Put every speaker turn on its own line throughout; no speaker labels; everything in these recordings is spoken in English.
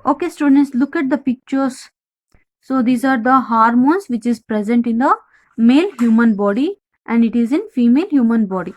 Okay, students, look at the pictures. So these are the hormones which is present in the male human body and it is in female human body.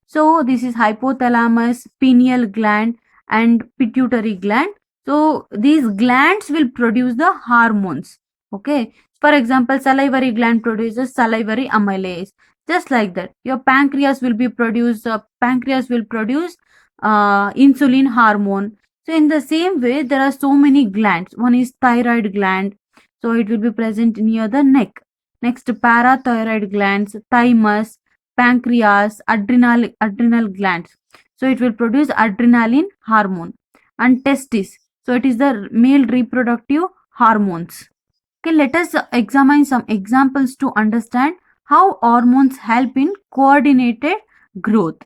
So this is hypothalamus, pineal gland and pituitary gland. So these glands will produce the hormones. Okay. For example, salivary gland produces salivary amylase. Just like that, your pancreas will be produce. Pancreas will produce insulin hormone. So in the same way, there are so many glands. One is thyroid gland, so it will be present near the neck. Next, parathyroid glands, thymus, pancreas, adrenal glands. So it will produce adrenaline hormone. And testis. So it is the male reproductive hormones. Okay, let us examine some examples to understand how hormones help in coordinated growth.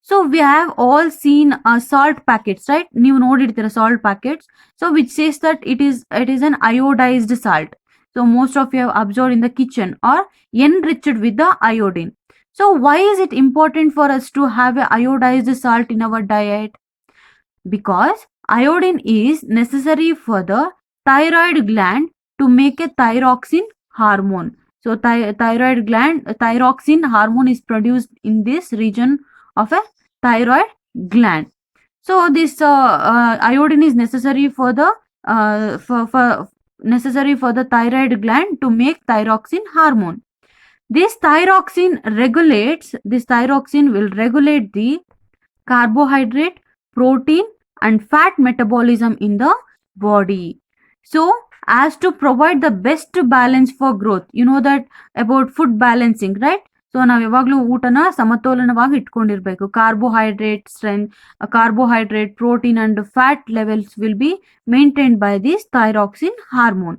So we have all seen salt packets, right? You noted salt packets. So which says that it is an iodized salt. So most of you have observed in the kitchen or enriched with the iodine. So why is it important for us to have a iodized salt in our diet? Because iodine is necessary for the thyroid gland to make a thyroxine hormone. So thyroid gland thyroxine hormone is produced in this region of a thyroid gland. So this iodine is necessary for the necessary for the thyroid gland to make thyroxine hormone. This thyroxine will regulate the carbohydrate, protein and fat metabolism in the body. So as to provide the best balance for growth, you know that about food balancing, right? So ನಾವು ಯಾವಾಗಲೂ ಊಟನ ಸಮತೋಲನವಾಗಿ ಇಟ್ಕೊಂಡಿರ್ಬೇಕು. carbohydrate, protein and fat levels will be maintained by this thyroxine hormone.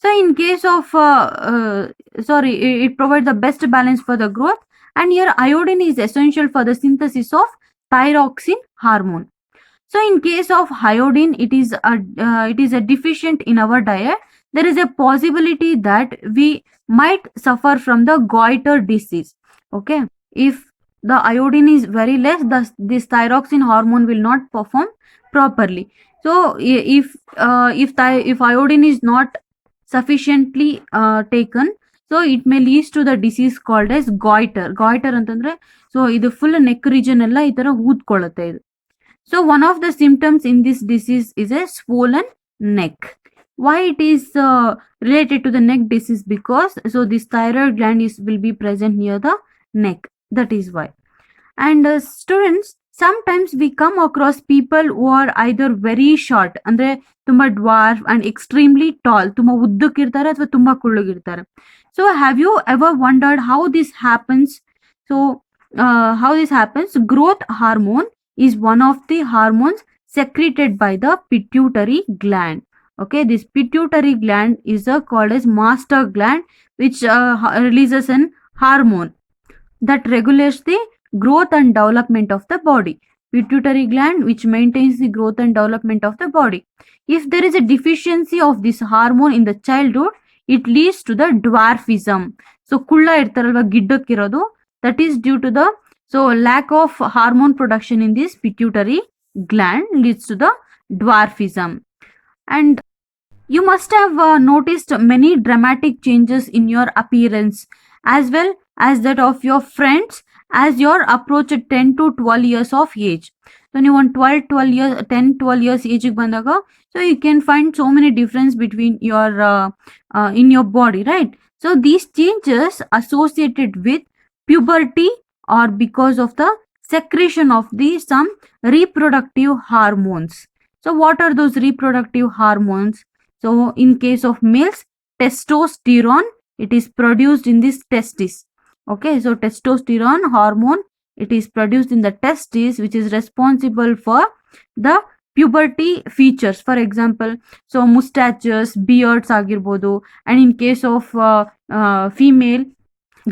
So in case of it provides the best balance for the growth, and here iodine is essential for the synthesis of thyroxine hormone. So in case of iodine, it is a deficient in our diet. There is a possibility that we might suffer from the goiter disease. Okay, if the iodine is very less, this thyroxine hormone will not perform properly. So if iodine is not sufficiently taken, so it may lead to the disease called as goiter ಅಂತಂದ್ರೆ so ಇದು full neck region ಎಲ್ಲ ಈ ತರ ಊದ್ಕೊಳ್ಳುತ್ತೆ ಇದು. So one of the symptoms in this disease is a swollen neck. Why it is related to the neck disease? Because so this thyroid gland will be present near the neck. That is why. And students, sometimes we come across people who are either very short, andre tumba dwarf, and extremely tall, tumba uddukirtare athwa tumba kullugirtare. So have you ever wondered how this happens? So how this happens? Growth hormone is one of the hormones secreted by the pituitary gland. Okay, this pituitary gland is called as master gland, which releases an hormone that regulates the growth and development of the body. Pituitary gland which maintains the growth and development of the body. If there is a deficiency of this hormone in the childhood, it leads to the dwarfism. So kulla irtaralva giddakkirodu, that is due to the lack of hormone production in this pituitary gland leads to the dwarfism. And you must have noticed many dramatic changes in your appearance as well as that of your friends as you approach 10 to 12 years of age. So you want 10-12 years age bandaga, so you can find so many difference between your in your body, right? So these changes associated with puberty or because of the secretion of some reproductive hormones. So what are those reproductive hormones? So in case of males, testosterone, it is produced in this testis. Okay, so testosterone hormone, it is produced in the testis, which is responsible for the puberty features. For example, so mustaches, beards agirbodu, and in case of female,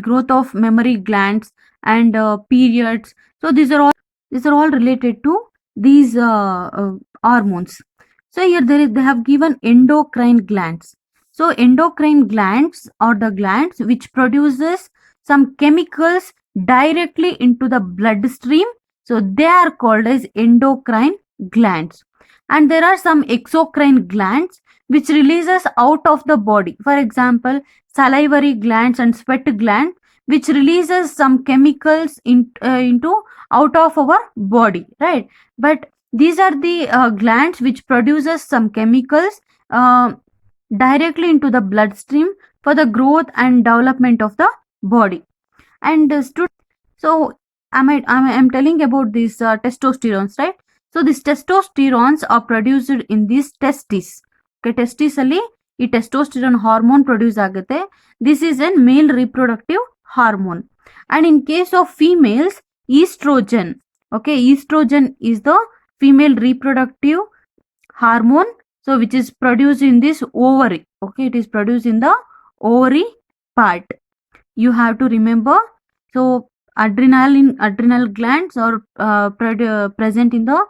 growth of mammary glands and periods. So these are all related to these hormones. So here they have given endocrine glands. So endocrine glands are the glands which produces some chemicals directly into the bloodstream. So they are called as endocrine glands. And there are some exocrine glands which releases out of the body. For example, salivary glands and sweat gland which releases some chemicals into out of our body, right? But these are the glands which produces some chemicals uh, directly into the bloodstream for the growth and development of the body. And so I'm telling about these testosterones, right? So these testosterones are produced in these testes. Okay, testis ಅಲ್ಲಿ ಈ testosterone hormone produce ಆಗುತ್ತೆ. This is a male reproductive hormone. And in case of females, estrogen. Okay, estrogen is the female reproductive hormone, so which is produced in this ovary. Okay, it is produced in the ovary part. You have to remember. So adrenal glands are present in the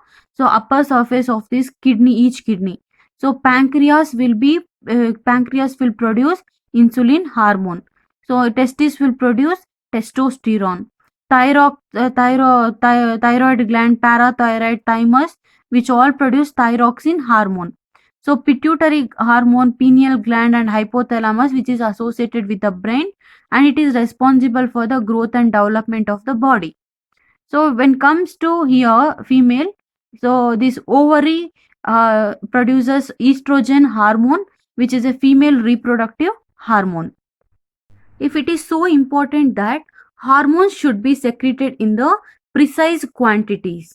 upper surface of this kidney, each kidney. So pancreas will produce insulin hormone. So testis will produce testosterone. Thyroid gland, parathyroid, thymus, which all produce thyroxine hormone. So pituitary hormone, pineal gland and hypothalamus, which is associated with the brain, and it is responsible for the growth and development of the body. So when comes to here female, so this ovary produces estrogen hormone, which is a female reproductive hormone. If it is so important that hormones should be secreted in the precise quantities,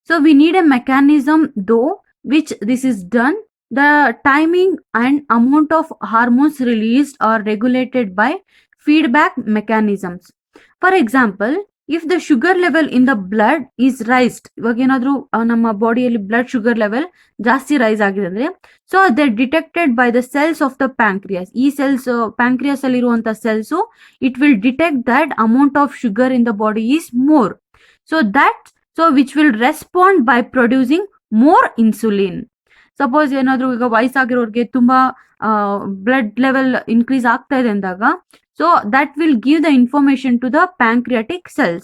so we need a mechanism though which this is done. The timing and amount of hormones released are regulated by feedback mechanisms. For example, if the sugar level in the blood is raised, ಇವಾಗ ಏನಾದರೂ ನಮ್ಮ ಬಾಡಿಯಲ್ಲಿ blood sugar level ಜಾಸ್ತಿ rice ಆಗಿದೆ ಅಂದ್ರೆ, so they detected by the cells of the pancreas. ಈ cells pancreas ಅಲ್ಲಿ ಇರುವಂತ cells it will detect that amount of sugar in the body is more. So which will respond by producing more insulin. Suppose ಏನಾದರೂ ಈಗ ವಯಸ್ಸಾಗಿರೋರಿಗೆ ತುಂಬಾ blood level increase ಆಗ್ತಾ ಇದೆ ಅಂದಾಗ, so that will give the information to the pancreatic cells.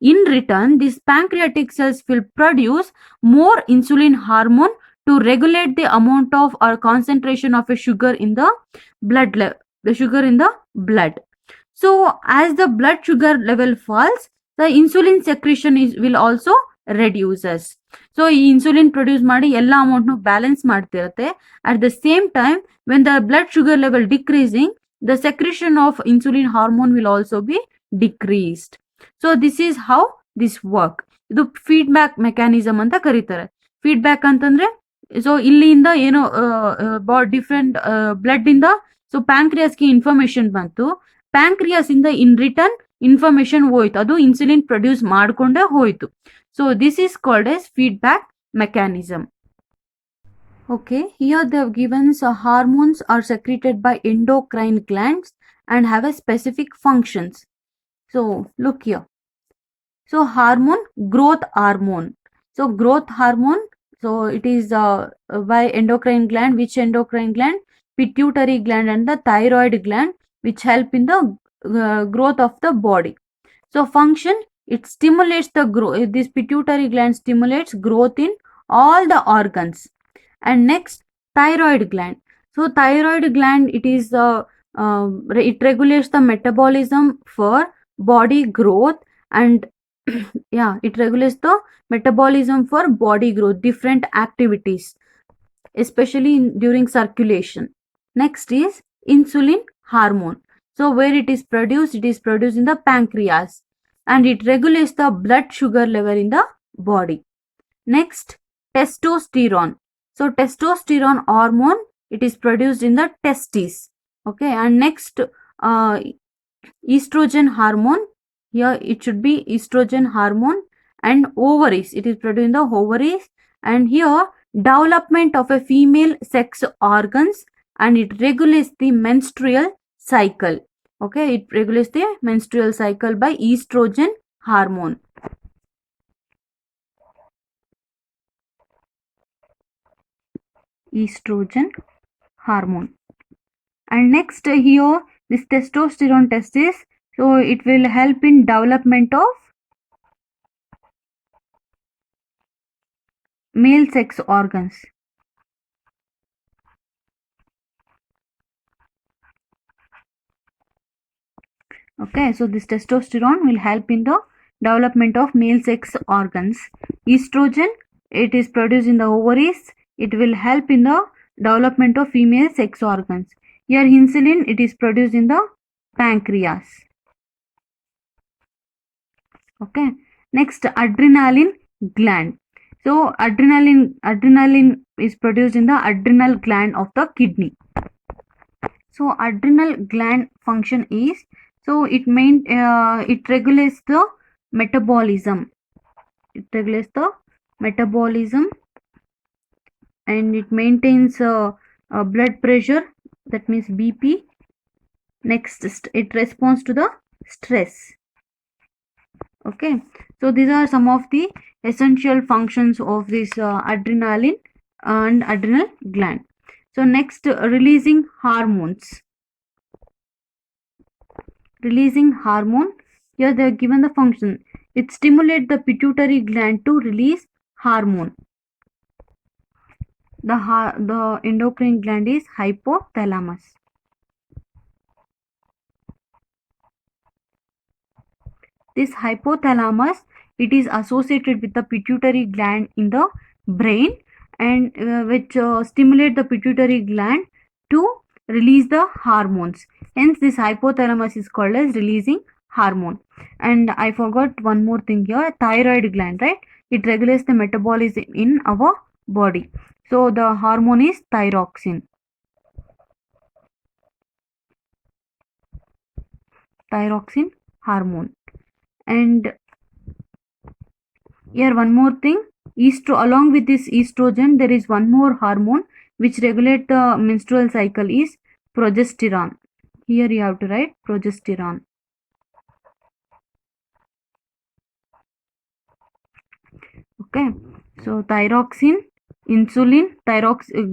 In return, these pancreatic cells will produce more insulin hormone to regulate the amount of or concentration of a sugar in the blood. So as the blood sugar level falls, the insulin secretion will also reduces. So insulin produce ಮಾಡಿ ಎಲ್ಲ amount ನು balance ಮಾಡ್ತಿರುತ್ತೆ. At the same time, when the blood sugar level decreasing, the secretion of insulin hormone will also be decreased. So this is how this work. ಇದು feedback mechanism ಅಂತ ಕರೀತಾರೆ. Feedback ಅಂತಂದ್ರೆ, so ಇಲ್ಲಿಂದ ಏನೋ different blood ಇಂದ so ಪ್ಯಾಂಕ್ರಿಯಾಸ್ಗೆ information ಬಂತು, pancreas ಇಂದ in return information ಹೋಯ್ತು, ಅದು ಇನ್ಸುಲಿನ್ ಪ್ರೊಡ್ಯೂಸ್ ಮಾಡ್ಕೊಂಡೇ ಹೋಯ್ತು. So this is called as feedback mechanism. Okay, here they have given hormones are secreted by endocrine glands and have a specific functions. So look here. So hormone, growth hormone. So growth hormone, so it is by endocrine gland. Which endocrine gland? Pituitary gland and the thyroid gland, which help in the growth of the body. So function, it stimulates the growth. This pituitary gland stimulates growth in all the organs. And next, thyroid gland. So thyroid gland, it is it regulates the metabolism for body growth, and yeah, it regulates the metabolism for body growth, different activities, especially during circulation. Next is insulin hormone. So where it is produced in the pancreas, and it regulates the blood sugar level in the body. Next, testosterone. So testosterone hormone, it is produced in the testes. Okay, and next estrogen hormone. Here it should be estrogen hormone. And ovaries, it is produced in the ovaries. And here development of a female sex organs, and it regulates the menstrual cycle. Okay, it regulates the menstrual cycle by estrogen hormone. Estrogen hormone. And next here, this testosterone testis, so it will help in development of male sex organs. Okay, so this testosterone will help in the development of male sex organs. Estrogen, it is produced in the ovaries. It will help in the development of female sex organs. Here insulin, it is produced in the pancreas. Okay, next adrenaline gland. So adrenaline is produced in the adrenal gland of the kidney. So adrenal gland function is, so it regulates the metabolism. It regulates the metabolism and it maintains blood pressure, that means BP. Next, it responds to the stress. Okay, so these are some of the essential functions of this adrenaline and adrenal gland. So next, releasing hormones. Releasing hormone, here they are given the function. It stimulates the pituitary gland to release hormone. The endocrine gland is hypothalamus. This hypothalamus, it is associated with the pituitary gland in the brain, and which stimulate the pituitary gland to release the hormones. Hence this hypothalamus is called as releasing hormone. And I forgot one more thing here, thyroid gland, right? It regulates the metabolism in our body. So the hormone is thyroxine. Thyroxine hormone. And here one more thing, along with this estrogen, there is one more hormone which regulate the menstrual cycle is progesterone. Here you have to write progesterone. Okay, so thyroxine, insulin,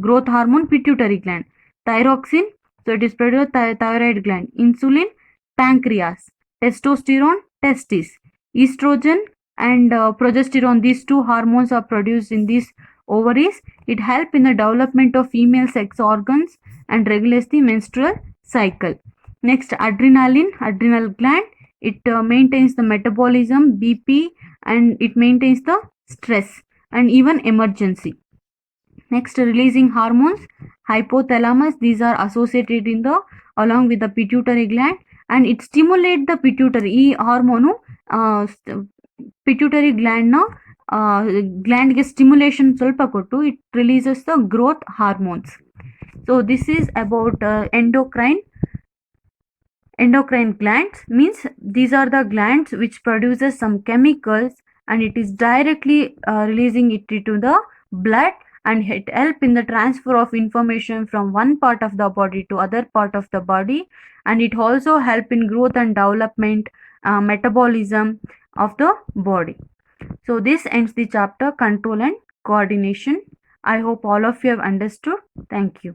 growth hormone, pituitary gland. Thyroxine, so it is produced by thyroid gland. Insulin, pancreas. Testosterone, testis. Estrogen and progesterone, these two hormones are produced in these ovaries. It helps in the development of female sex organs and regulates the menstrual cycle. Next, adrenaline, adrenal gland. It maintains the metabolism, BP, and it maintains the stress and even emergency. Next, releasing hormones, hypothalamus, these are associated in the along with the pituitary gland, and it stimulates the pituitary. ಈ hormone pituitary gland ನ gland ಗೆ stimulation ಸ್ವಲ್ಪ ಕೊಟ್ಟು it releases the growth hormones. So this is about endocrine glands, means these are the glands which produces some chemicals and it is directly releasing it into the blood, and it help in the transfer of information from one part of the body to other part of the body, and it also help in growth and development, metabolism of the body. So this ends the chapter control and coordination. I hope all of you have understood. Thank you.